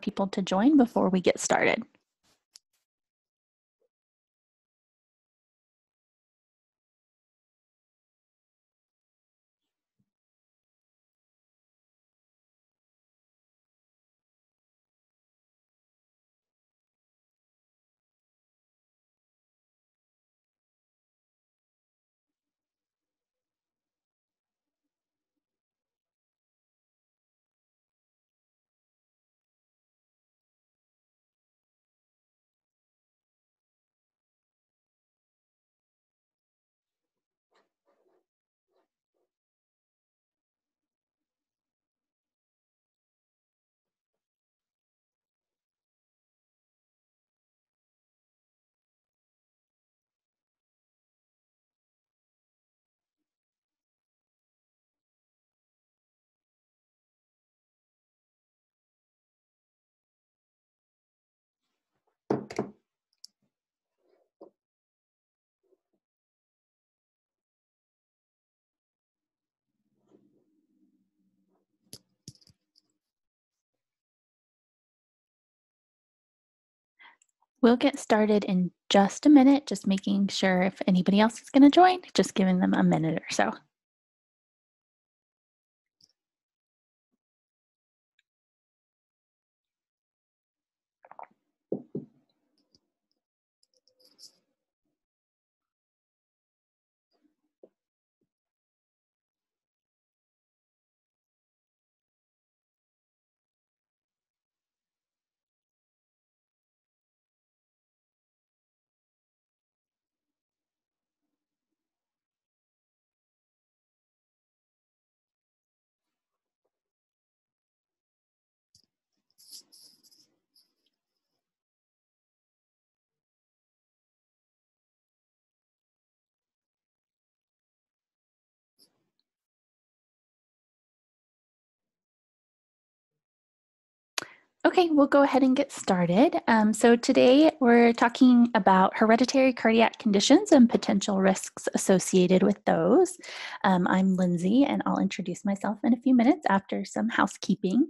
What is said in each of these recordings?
people to join before we get started. We'll get started in just a minute, just making sure if anybody else is going to join, just giving them a minute or so. Okay, we'll go ahead and get started. So today we're talking about hereditary cardiac conditions and potential risks associated with those. I'm Lindsay, and I'll introduce myself in a few minutes after some housekeeping.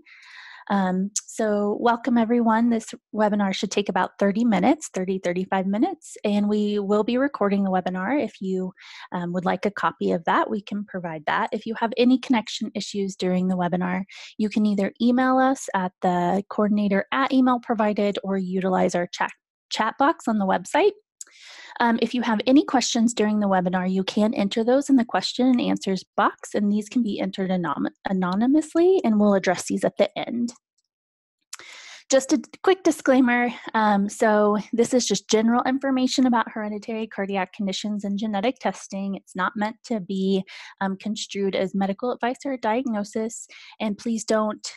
So welcome everyone. This webinar should take about 35 minutes, and we will be recording the webinar. If you would like a copy of that, we can provide that. If you have any connection issues during the webinar, you can either email us at the coordinator email provided or utilize our chat box on the website. If you have any questions during the webinar, you can enter those in the question and answers box, and these can be entered anonymously, and we'll address these at the end. Just a quick disclaimer, so this is just general information about hereditary cardiac conditions and genetic testing. It's not meant to be construed as medical advice or a diagnosis, and please don't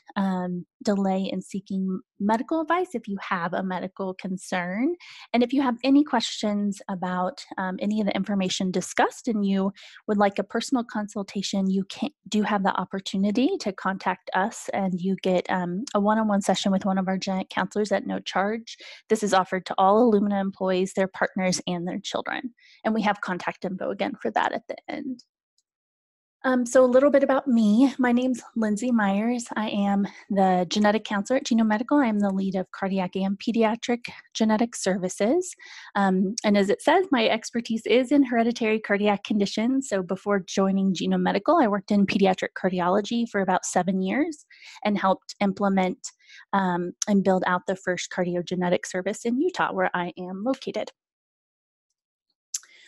delay in seeking medical advice if you have a medical concern. And if you have any questions about any of the information discussed and you would like a personal consultation, you do have the opportunity to contact us, and you get a one-on-one session with one of our genetic counselors at no charge. This is offered to all Illumina employees, their partners, and their children. And we have contact info again for that at the end. So a little bit about me. My name's Lindsay Myers. I am the genetic counselor at Genome Medical. I am the lead of cardiac and pediatric genetic services. And as it says, my expertise is in hereditary cardiac conditions. So before joining Genome Medical, I worked in pediatric cardiology for about 7 years and helped implement and build out the first cardiogenetic service in Utah, where I am located.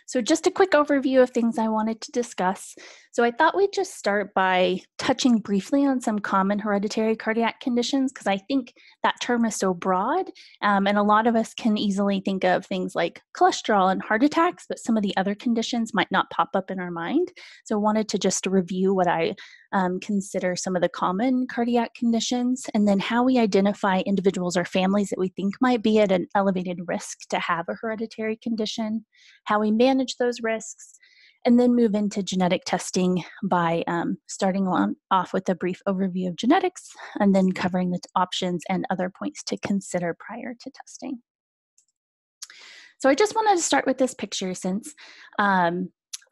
So just a quick overview of things I wanted to discuss. So I thought we'd just start by touching briefly on some common hereditary cardiac conditions, because I think that term is so broad, and a lot of us can easily think of things like cholesterol and heart attacks, but some of the other conditions might not pop up in our mind. So I wanted to just review what I consider some of the common cardiac conditions, and then how we identify individuals or families that we think might be at an elevated risk to have a hereditary condition, how we manage those risks, and then move into genetic testing by starting off with a brief overview of genetics, and then covering the options and other points to consider prior to testing. So I just wanted to start with this picture, since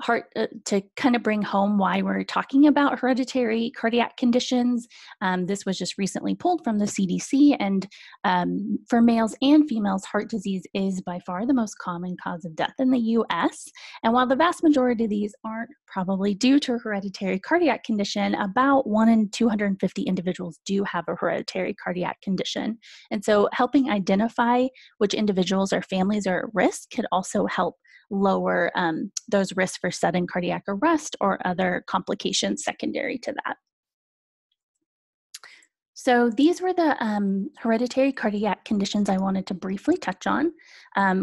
to kind of bring home why we're talking about hereditary cardiac conditions. This was just recently pulled from the CDC, and for males and females, heart disease is by far the most common cause of death in the US. And while the vast majority of these aren't probably due to a hereditary cardiac condition, about 1 in 250 individuals do have a hereditary cardiac condition. And so helping identify which individuals or families are at risk could also help lower those risks for sudden cardiac arrest or other complications secondary to that. So these were the hereditary cardiac conditions I wanted to briefly touch on.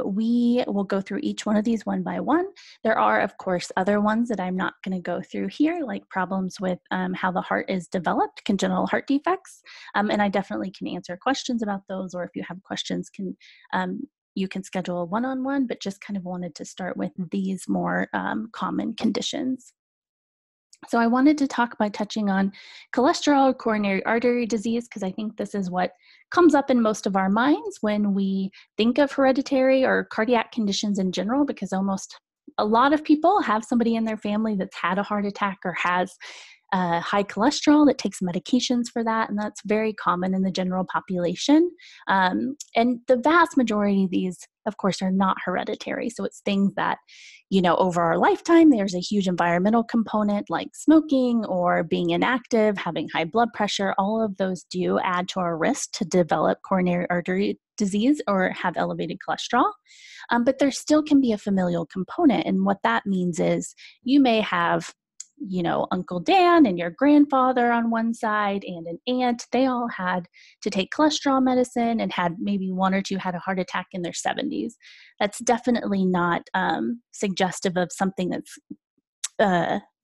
We will go through each one of these one by one. There are, of course, other ones that I'm not going to go through here, like problems with how the heart is developed, congenital heart defects, and I definitely can answer questions about those, or if you have questions, you can schedule a one-on-one, but just kind of wanted to start with these more common conditions. So I wanted to talk by touching on cholesterol or coronary artery disease, because I think this is what comes up in most of our minds when we think of hereditary or cardiac conditions in general, because almost a lot of people have somebody in their family that's had a heart attack or has high cholesterol that takes medications for that, and that's very common in the general population. And the vast majority of these, of course, are not hereditary. So it's things that, over our lifetime, there's a huge environmental component like smoking or being inactive, having high blood pressure. All of those do add to our risk to develop coronary artery disease or have elevated cholesterol. But there still can be a familial component. And what that means is you may have Uncle Dan and your grandfather on one side and an aunt, they all had to take cholesterol medicine and had maybe one or two had a heart attack in their 70s. That's definitely not suggestive of something that's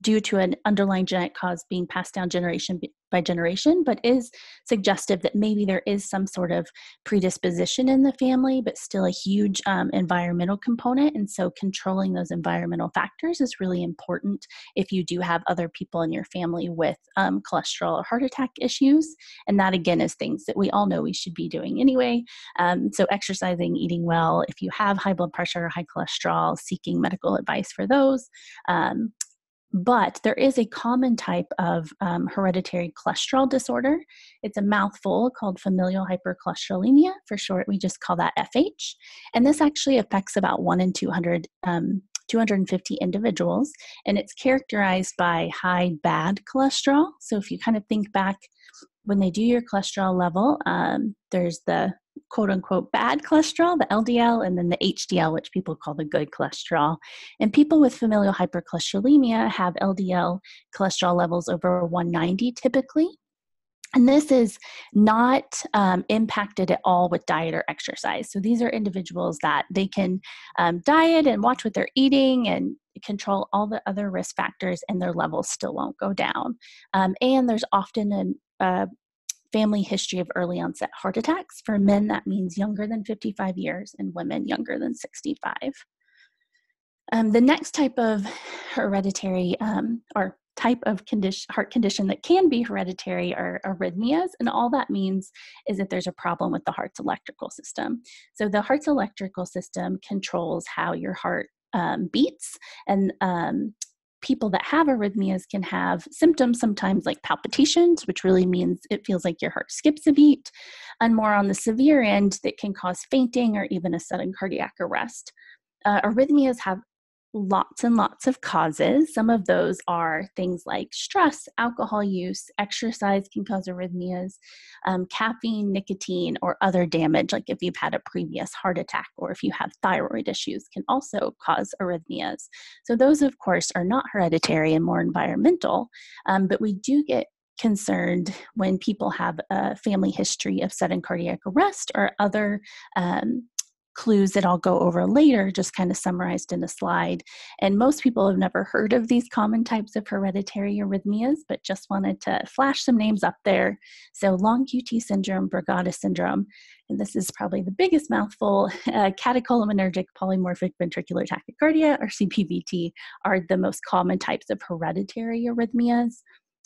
due to an underlying genetic cause being passed down generation by generation, but is suggestive that maybe there is some sort of predisposition in the family, but still a huge environmental component. And so controlling those environmental factors is really important if you do have other people in your family with cholesterol or heart attack issues. And that, again, is things that we all know we should be doing anyway. So exercising, eating well, if you have high blood pressure or high cholesterol, seeking medical advice for those. But there is a common type of hereditary cholesterol disorder. It's a mouthful called familial hypercholesterolemia. For short, we just call that FH. And this actually affects about 1 in 250 individuals. And it's characterized by high bad cholesterol. So if you kind of think back, when they do your cholesterol level, there's the quote unquote bad cholesterol, the LDL, and then the HDL, which people call the good cholesterol. And people with familial hypercholesterolemia have LDL cholesterol levels over 190 typically. And this is not impacted at all with diet or exercise. So these are individuals that they can diet and watch what they're eating and control all the other risk factors, and their levels still won't go down. And there's often a family history of early onset heart attacks. For men, that means younger than 55 years, and women younger than 65. The next type of hereditary or type of heart condition that can be hereditary are arrhythmias. And all that means is that there's a problem with the heart's electrical system. So the heart's electrical system controls how your heart beats. And people that have arrhythmias can have symptoms sometimes like palpitations, which really means it feels like your heart skips a beat. And more on the severe end, that can cause fainting or even a sudden cardiac arrest. Arrhythmias have lots and lots of causes. Some of those are things like stress, alcohol use, exercise can cause arrhythmias, caffeine, nicotine, or other damage, like if you've had a previous heart attack or if you have thyroid issues, can also cause arrhythmias. So those, of course, are not hereditary and more environmental, but we do get concerned when people have a family history of sudden cardiac arrest or other clues that I'll go over later, just kind of summarized in a slide. And most people have never heard of these common types of hereditary arrhythmias, but just wanted to flash some names up there. So long QT syndrome, Brugada syndrome, and this is probably the biggest mouthful, catecholaminergic polymorphic ventricular tachycardia, or CPVT, are the most common types of hereditary arrhythmias.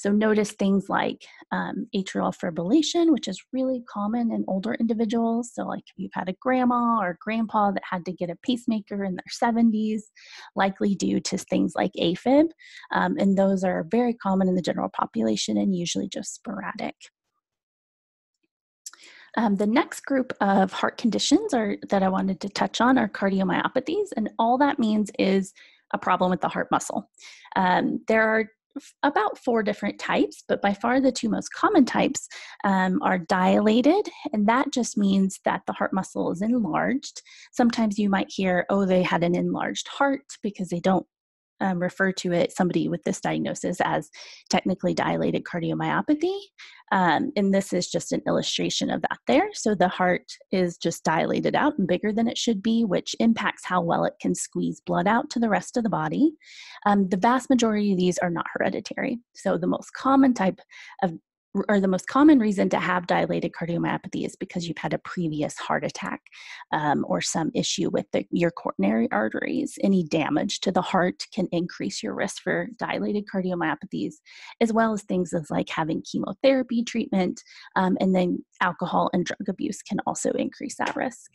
So notice things like atrial fibrillation, which is really common in older individuals. So like if you've had a grandma or grandpa that had to get a pacemaker in their 70s, likely due to things like AFib. And those are very common in the general population and usually just sporadic. The next group of heart conditions that I wanted to touch on are cardiomyopathies, and all that means is a problem with the heart muscle. There are about 4 different types, but by far the 2 most common types are dilated, and that just means that the heart muscle is enlarged. Sometimes you might hear, oh, they had an enlarged heart, because they don't refer to it, somebody with this diagnosis, as technically dilated cardiomyopathy. And this is just an illustration of that there. So the heart is just dilated out and bigger than it should be, which impacts how well it can squeeze blood out to the rest of the body. The vast majority of these are not hereditary. So the most common type of or the most common reason to have dilated cardiomyopathy is because you've had a previous heart attack or some issue with your coronary arteries. Any damage to the heart can increase your risk for dilated cardiomyopathies, as well as things as like having chemotherapy treatment, and then alcohol and drug abuse can also increase that risk.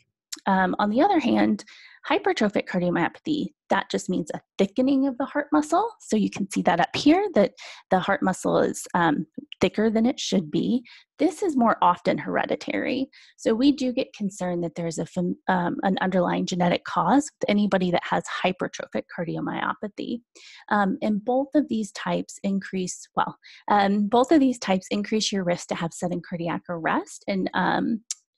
On the other hand, hypertrophic cardiomyopathy, that just means a thickening of the heart muscle. So you can see that up here, that the heart muscle is thicker than it should be. This is more often hereditary. So we do get concerned that there's an underlying genetic cause with anybody that has hypertrophic cardiomyopathy. And both of these types increase your risk to have sudden cardiac arrest. And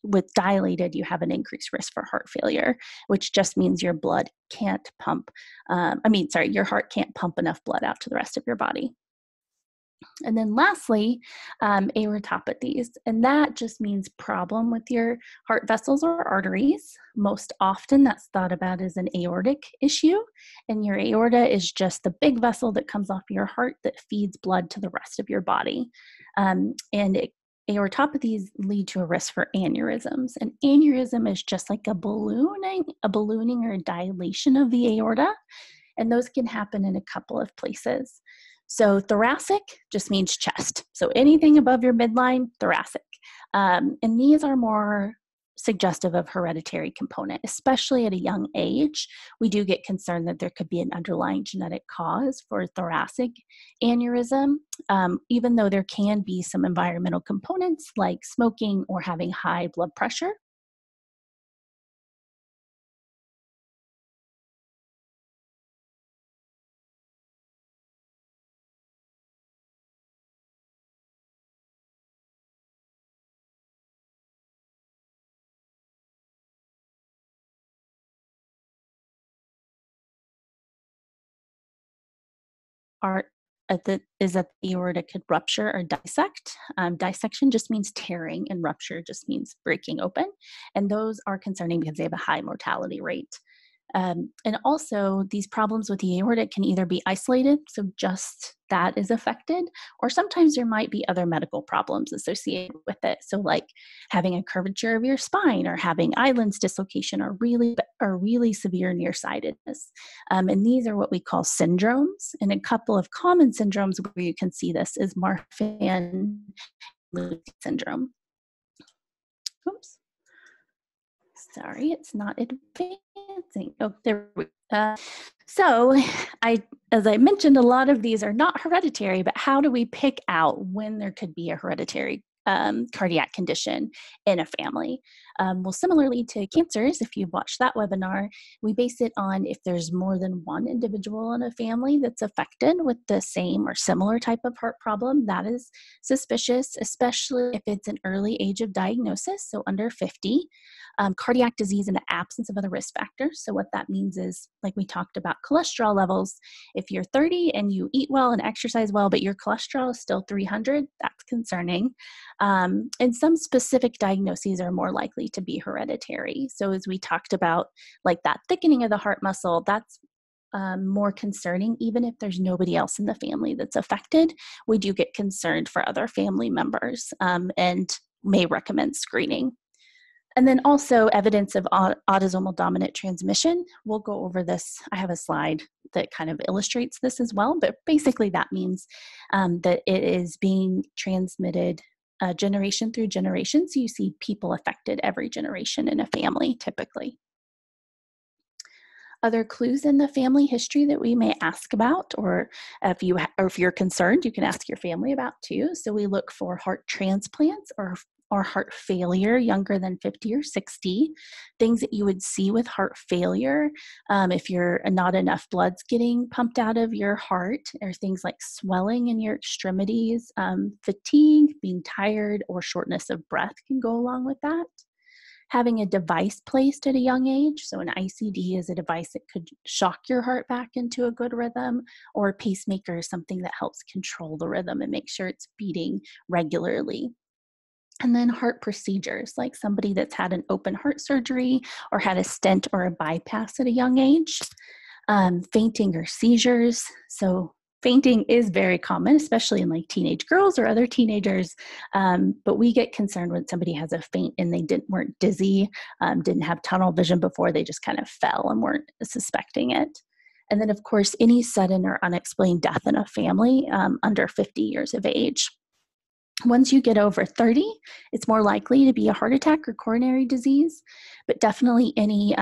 with dilated, you have an increased risk for heart failure, which just means your blood can't pump. Your heart can't pump enough blood out to the rest of your body. And then lastly, aortopathies, and that just means problem with your heart vessels or arteries. Most often that's thought about as an aortic issue, and your aorta is just the big vessel that comes off your heart that feeds blood to the rest of your body. Aortopathies lead to a risk for aneurysms. An aneurysm is just like a ballooning or a dilation of the aorta, and those can happen in a couple of places. So thoracic just means chest. So anything above your midline, thoracic. And these are more suggestive of hereditary component, especially at a young age. We do get concerned that there could be an underlying genetic cause for thoracic aneurysm, even though there can be some environmental components like smoking or having high blood pressure. Is that the aorta could rupture or dissect. Dissection just means tearing, and rupture just means breaking open. And those are concerning because they have a high mortality rate. And also, these problems with the aorta can either be isolated, so just that is affected, or sometimes there might be other medical problems associated with it. So, like having a curvature of your spine, or having islands dislocation, or really severe nearsightedness. And these are what we call syndromes. And a couple of common syndromes where you can see this is Marfan syndrome. Oops. Sorry, it's not advancing. Oh, there we go. As I mentioned, a lot of these are not hereditary, but how do we pick out when there could be a hereditary cardiac condition in a family? Well, similarly to cancers, if you've watched that webinar, we base it on if there's more than one individual in a family that's affected with the same or similar type of heart problem. That is suspicious, especially if it's an early age of diagnosis, so under 50. Cardiac disease in the absence of other risk factors. So what that means is, like we talked about cholesterol levels, if you're 30 and you eat well and exercise well, but your cholesterol is still 300, that's concerning. And some specific diagnoses are more likely to be hereditary. So as we talked about, like that thickening of the heart muscle, that's more concerning. Even if there's nobody else in the family that's affected, we do get concerned for other family members and may recommend screening. And then also evidence of autosomal dominant transmission. We'll go over this. I have a slide that kind of illustrates this as well, but basically that means that it is being transmitted generation through generation. So you see people affected every generation in a family typically. Other clues in the family history that we may ask about, or if you're concerned, you can ask your family about too. So we look for heart transplants or heart failure younger than 50 or 60, things that you would see with heart failure if you're not enough blood's getting pumped out of your heart, or things like swelling in your extremities, fatigue, being tired, or shortness of breath can go along with that. Having a device placed at a young age. So an ICD is a device that could shock your heart back into a good rhythm, or a pacemaker is something that helps control the rhythm and make sure it's beating regularly. And then heart procedures, like somebody that's had an open heart surgery or had a stent or a bypass at a young age. Fainting or seizures. So fainting is very common, especially in like teenage girls or other teenagers. But we get concerned when somebody has a faint and they weren't dizzy, didn't have tunnel vision before, they just kind of fell and weren't suspecting it. And then, of course, any sudden or unexplained death in a family under 50 years of age. Once you get over 30, it's more likely to be a heart attack or coronary disease, but definitely any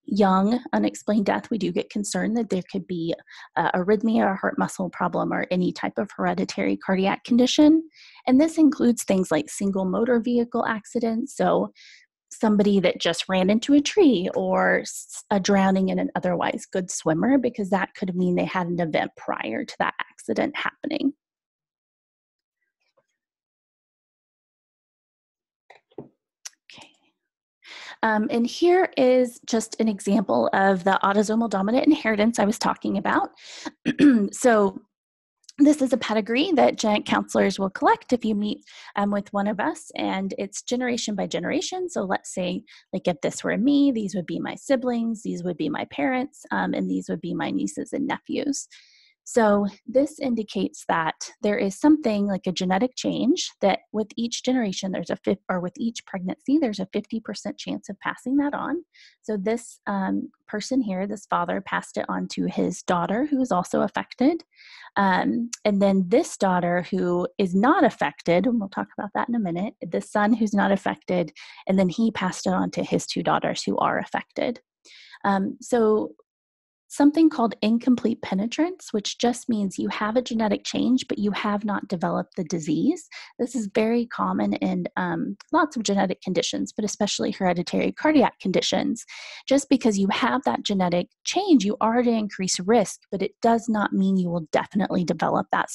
young unexplained death, we do get concerned that there could be arrhythmia or heart muscle problem or any type of hereditary cardiac condition. And this includes things like single motor vehicle accidents, so somebody that just ran into a tree, or a drowning in an otherwise good swimmer, because that could mean they had an event prior to that accident happening. And here is just an example of the autosomal dominant inheritance I was talking about. So this is a pedigree that genetic counselors will collect if you meet with one of us, and it's generation by generation. So let's say, like, if this were me, these would be my siblings, these would be my parents, and these would be my nieces and nephews. So this indicates that there is something like a genetic change that with each generation, with each pregnancy, there's a 50% chance of passing that on. So this person here, this father, passed it on to his daughter, who is also affected. And then this daughter who is not affected, and we'll talk about that in a minute, the son who's not affected, and then he passed it on to his two daughters who are affected. So something called incomplete penetrance, which just means you have a genetic change, but you have not developed the disease. This is very common in lots of genetic conditions, but especially hereditary cardiac conditions. Just because you have that genetic change, you are at an increased risk, but it does not mean you will definitely develop that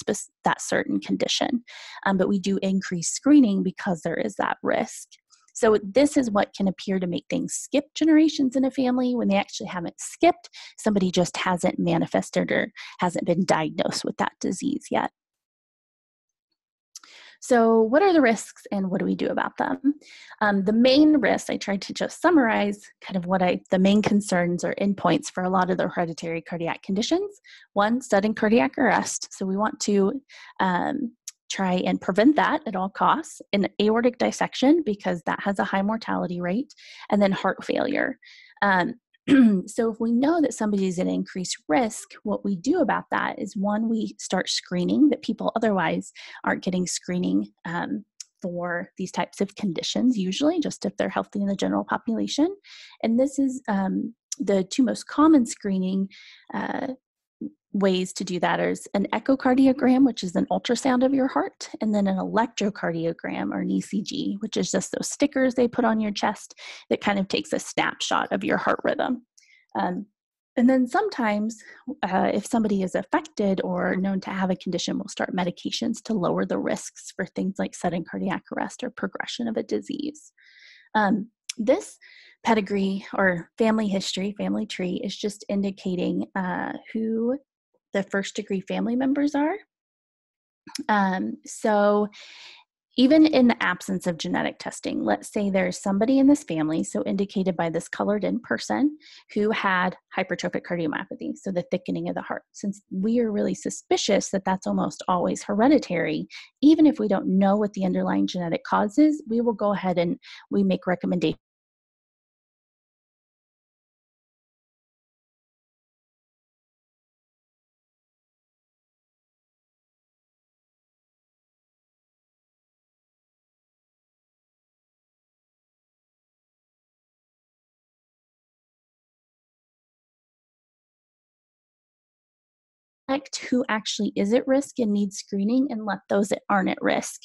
certain condition. But we do increase screening because there is that risk. So this is what can appear to make things skip generations in a family when they actually haven't skipped. Somebody just hasn't manifested or hasn't been diagnosed with that disease yet. So what are the risks and what do we do about them? The main risks, I tried to just summarize kind of the main concerns or endpoints for a lot of the hereditary cardiac conditions. One, sudden cardiac arrest. So we want to try and prevent that at all costs. An aortic dissection, because that has a high mortality rate, and then heart failure. So if we know that somebody's at increased risk, what we do about that is, one, we start screening that people otherwise aren't getting screening for these types of conditions, usually just if they're healthy in the general population. And this is the two most common screening ways to do that is an echocardiogram, which is an ultrasound of your heart, and then an electrocardiogram, or an ECG, which is just those stickers they put on your chest that kind of takes a snapshot of your heart rhythm. And then sometimes if somebody is affected or known to have a condition, we'll start medications to lower the risks for things like sudden cardiac arrest or progression of a disease. This pedigree or family history, family tree, is just indicating who the first degree family members are. So even in the absence of genetic testing, let's say there's somebody in this family, so indicated by this colored in person, who had hypertrophic cardiomyopathy, so the thickening of the heart. Since we are really suspicious that that's almost always hereditary, even if we don't know what the underlying genetic cause is, we will go ahead and we make recommendations who actually is at risk and needs screening and let those that aren't at risk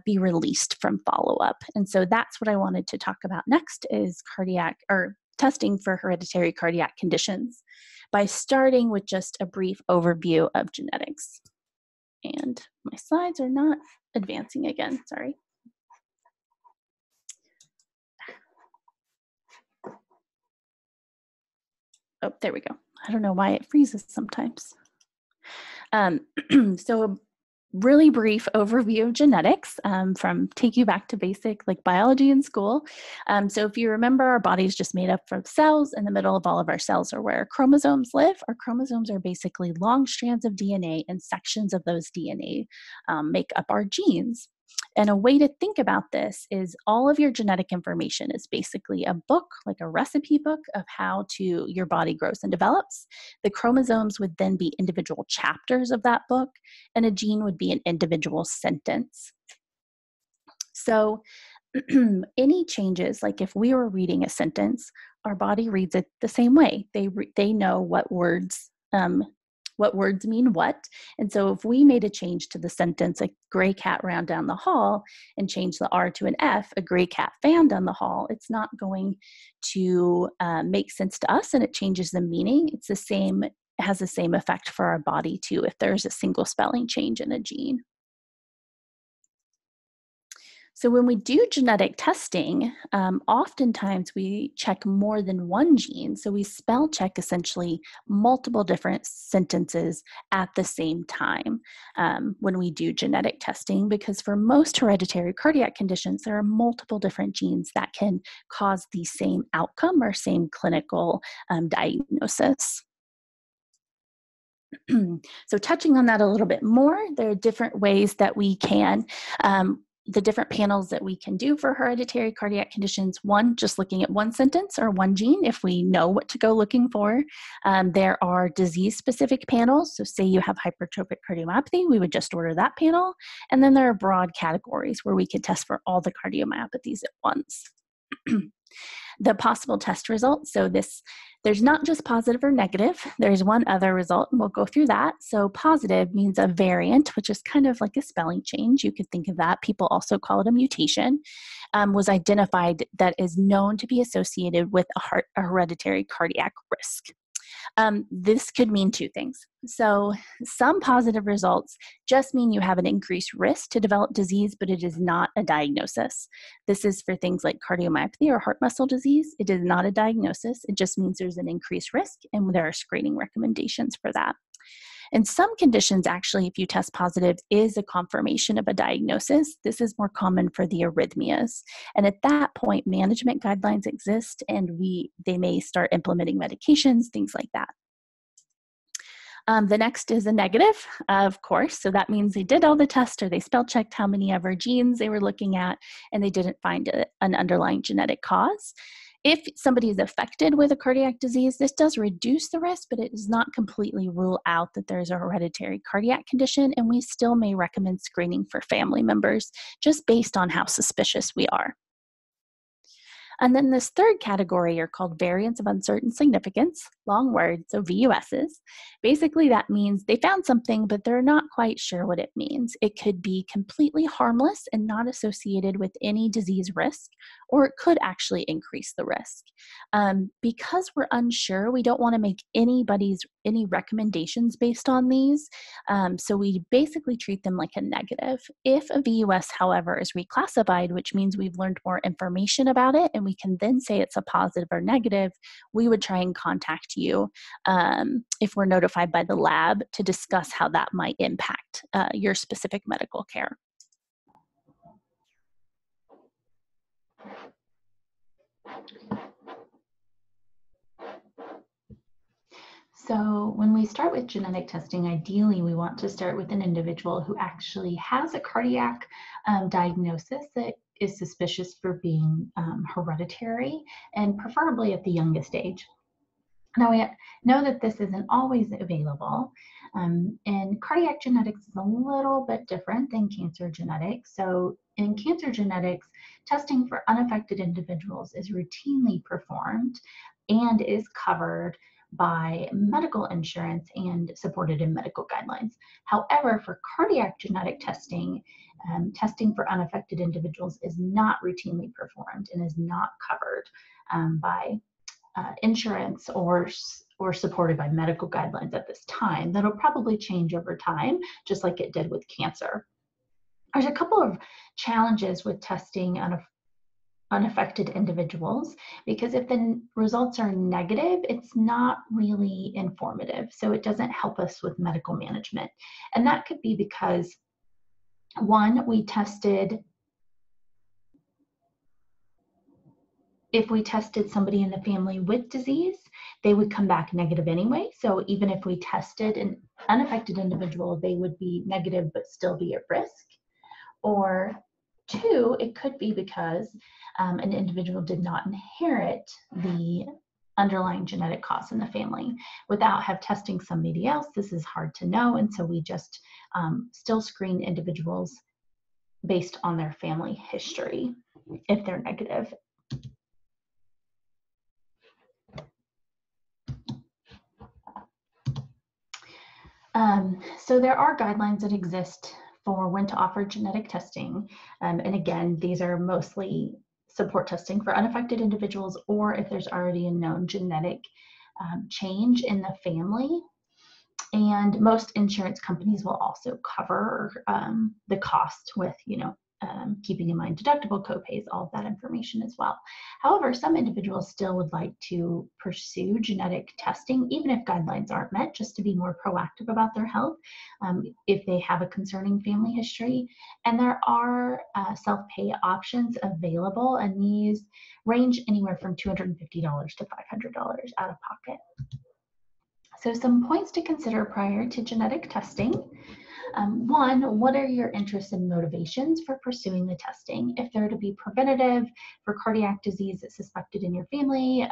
be released from follow-up. And so that's what I wanted to talk about next is cardiac or testing for hereditary cardiac conditions by starting with just a brief overview of genetics. And my slides are not advancing again, sorry. Oh, there we go. I don't know why it freezes sometimes. So a really brief overview of genetics from take you back to basic like biology in school. So if you remember, our body is just made up of cells. In the middle of all of our cells are where chromosomes live. Our chromosomes are basically long strands of DNA, and sections of those DNA make up our genes. And a way to think about this is all of your genetic information is basically a book, like a recipe book of how to your body grows and develops. The chromosomes would then be individual chapters of that book, and a gene would be an individual sentence. So any changes, like if we were reading a sentence, our body reads it the same way. They know what words mean what. And so if we made a change to the sentence, a gray cat ran down the hall, and changed the R to an F, a gray cat fan down the hall, it's not going to make sense to us, and it changes the meaning. It's the same, it has the same effect for our body too if there's a single spelling change in a gene. So when we do genetic testing, oftentimes we check more than one gene. So we spell check essentially multiple different sentences at the same time when we do genetic testing, because for most hereditary cardiac conditions, there are multiple different genes that can cause the same outcome or same clinical diagnosis. So touching on that a little bit more, there are different ways that we can the different panels that we can do for hereditary cardiac conditions. One, just looking at one sentence or one gene if we know what to go looking for. There are disease-specific panels. So say you have hypertrophic cardiomyopathy, we would just order that panel. And then there are broad categories where we could test for all the cardiomyopathies at once. The possible test results. So there's not just positive or negative. There's one other result, and we'll go through that. So positive means a variant, which is kind of like a spelling change. You could think of that. People also call it a mutation, was identified that is known to be associated with a hereditary cardiac risk. This could mean two things. So some positive results just mean you have an increased risk to develop disease, but it is not a diagnosis. This is for things like cardiomyopathy or heart muscle disease. It is not a diagnosis. It just means there's an increased risk, and there are screening recommendations for that. In some conditions, actually, if you test positive, is a confirmation of a diagnosis. This is more common for the arrhythmias. And at that point, management guidelines exist, and they may start implementing medications, things like that. The next is a negative, of course. So that means they did all the tests, or they spell checked how many ever genes they were looking at, and they didn't find an underlying genetic cause. If somebody is affected with a cardiac disease, this does reduce the risk, but it does not completely rule out that there's a hereditary cardiac condition, and we still may recommend screening for family members just based on how suspicious we are. And then this third category are called variants of uncertain significance, long word, so VUSs. Basically, that means they found something, but they're not quite sure what it means. It could be completely harmless and not associated with any disease risk, or it could actually increase the risk. Because we're unsure, we don't want to make any recommendations based on these. So we basically treat them like a negative. If a VUS, however, is reclassified, which means we've learned more information about it, and we can then say it's a positive or negative, we would try and contact you if we're notified by the lab to discuss how that might impact your specific medical care. So when we start with genetic testing, ideally we want to start with an individual who actually has a cardiac diagnosis that is suspicious for being hereditary, and preferably at the youngest age. Now we know that this isn't always available, and cardiac genetics is a little bit different than cancer genetics. So in cancer genetics, testing for unaffected individuals is routinely performed and is covered by medical insurance and supported in medical guidelines. However, for cardiac genetic testing, testing for unaffected individuals is not routinely performed and is not covered by insurance or supported by medical guidelines at this time. That'll probably change over time, just like it did with cancer. There's a couple of challenges with testing unaffected individuals, because if the results are negative, it's not really informative. So it doesn't help us with medical management. And that could be because, one, if we tested somebody in the family with disease, they would come back negative anyway. So even if we tested an unaffected individual, they would be negative but still be at risk. Or two, it could be because an individual did not inherit the underlying genetic cause in the family. Without testing somebody else, this is hard to know, and so we just still screen individuals based on their family history if they're negative. So there are guidelines that exist for when to offer genetic testing. And again, these are mostly support testing for unaffected individuals, or if there's already a known genetic change in the family. And most insurance companies will also cover the cost with, keeping in mind deductible copays, all of that information as well. However, some individuals still would like to pursue genetic testing, even if guidelines aren't met, just to be more proactive about their health if they have a concerning family history. And there are self-pay options available, and these range anywhere from $250 to $500 out of pocket. So some points to consider prior to genetic testing. One, what are your interests and motivations for pursuing the testing? If they're to be preventative for cardiac disease that's suspected in your family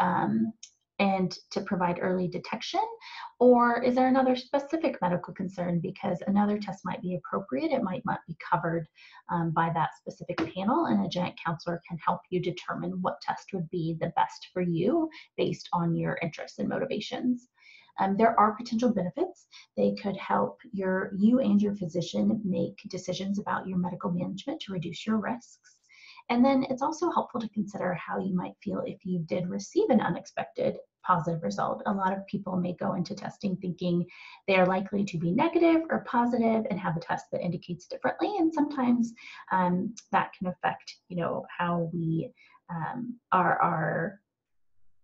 and to provide early detection, or is there another specific medical concern because another test might be appropriate, it might not be covered by that specific panel, and a genetic counselor can help you determine what test would be the best for you based on your interests and motivations. There are potential benefits. They could help you and your physician make decisions about your medical management to reduce your risks. And then it's also helpful to consider how you might feel if you did receive an unexpected positive result. A lot of people may go into testing thinking they are likely to be negative or positive and have a test that indicates differently. And sometimes that can affect, how we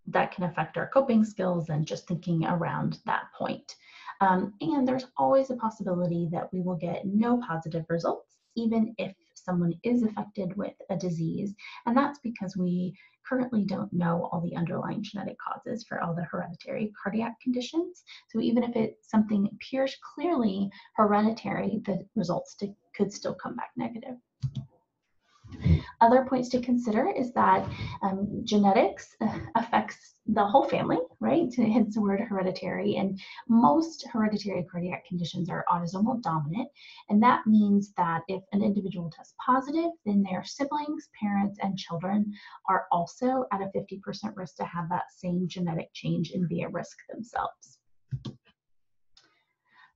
that can affect our coping skills and just thinking around that point. And there's always a possibility that we will get no positive results, even if someone is affected with a disease. And that's because we currently don't know all the underlying genetic causes for all the hereditary cardiac conditions. So even if something appears clearly hereditary, the results could still come back negative. Other points to consider is that genetics affects the whole family, right? Hence the word hereditary. And most hereditary cardiac conditions are autosomal dominant. And that means that if an individual tests positive, then their siblings, parents, and children are also at a 50% risk to have that same genetic change and be at risk themselves.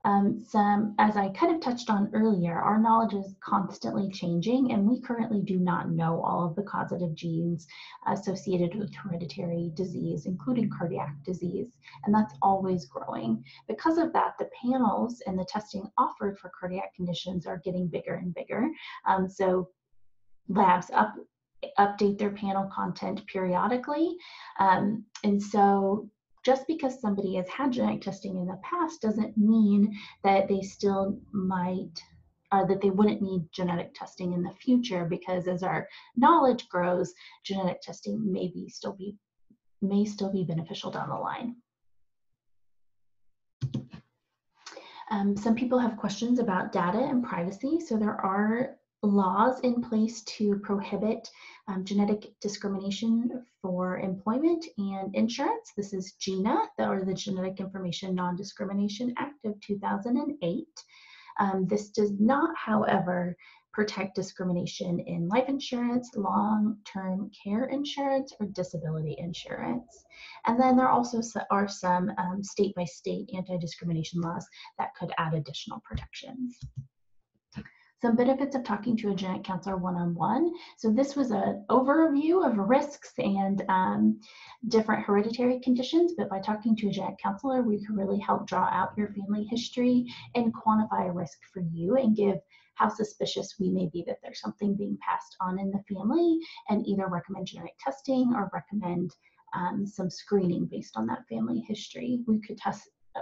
As I kind of touched on earlier, our knowledge is constantly changing, and we currently do not know all of the causative genes associated with hereditary disease, including cardiac disease, and that's always growing. Because of that, the panels and the testing offered for cardiac conditions are getting bigger and bigger. So labs update their panel content periodically, and so just because somebody has had genetic testing in the past doesn't mean that they still might, that they wouldn't need genetic testing in the future, because as our knowledge grows, genetic testing may still be beneficial down the line. Some people have questions about data and privacy. So there are laws in place to prohibit genetic discrimination for employment and insurance. This is GINA, or the Genetic Information Non-Discrimination Act of 2008. This does not, however, protect discrimination in life insurance, long-term care insurance, or disability insurance. And then there also are some state-by-state anti-discrimination laws that could add additional protections. Some benefits of talking to a genetic counselor one-on-one. So this was an overview of risks and different hereditary conditions, but by talking to a genetic counselor, we can really help draw out your family history and quantify a risk for you and give how suspicious we may be that there's something being passed on in the family, and either recommend genetic testing or recommend some screening based on that family history.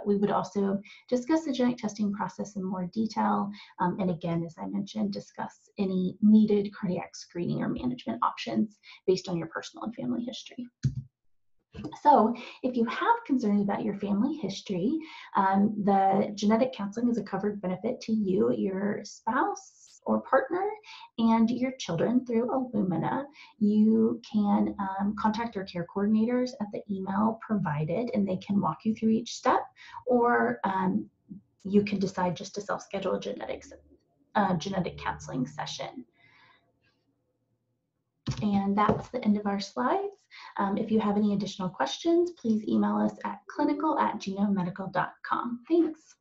We would also discuss the genetic testing process in more detail, and again, as I mentioned, discuss any needed cardiac screening or management options based on your personal and family history. So if you have concerns about your family history, the genetic counseling is a covered benefit to you, your spouse or partner, and your children through Illumina. You can contact your care coordinators at the email provided, and they can walk you through each step, or you can decide just to self-schedule a genetic counseling session. And that's the end of our slides. If you have any additional questions, please email us at clinical@genomedical.com. Thanks.